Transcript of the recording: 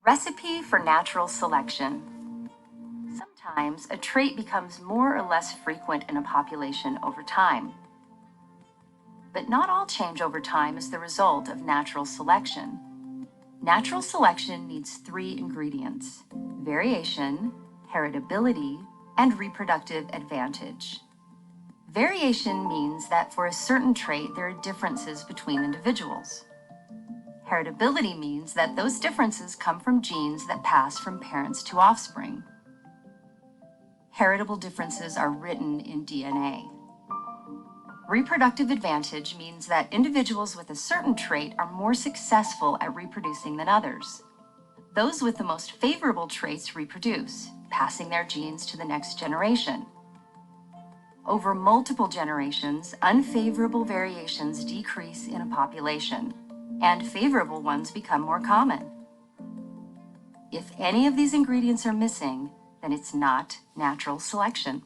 Recipe for natural selection. Sometimes a trait becomes more or less frequent in a population over time. But not all change over time is the result of natural selection. Natural selection needs three ingredients: variation, heritability, and reproductive advantage. Variation means that for a certain trait, there are differences between individuals. Heritability means that those differences come from genes that pass from parents to offspring. Heritable differences are written in DNA. Reproductive advantage means that individuals with a certain trait are more successful at reproducing than others. Those with the most favorable traits reproduce, passing their genes to the next generation. Over multiple generations, unfavorable variations decrease in a population, and favorable ones become more common. If any of these ingredients are missing, then it's not natural selection.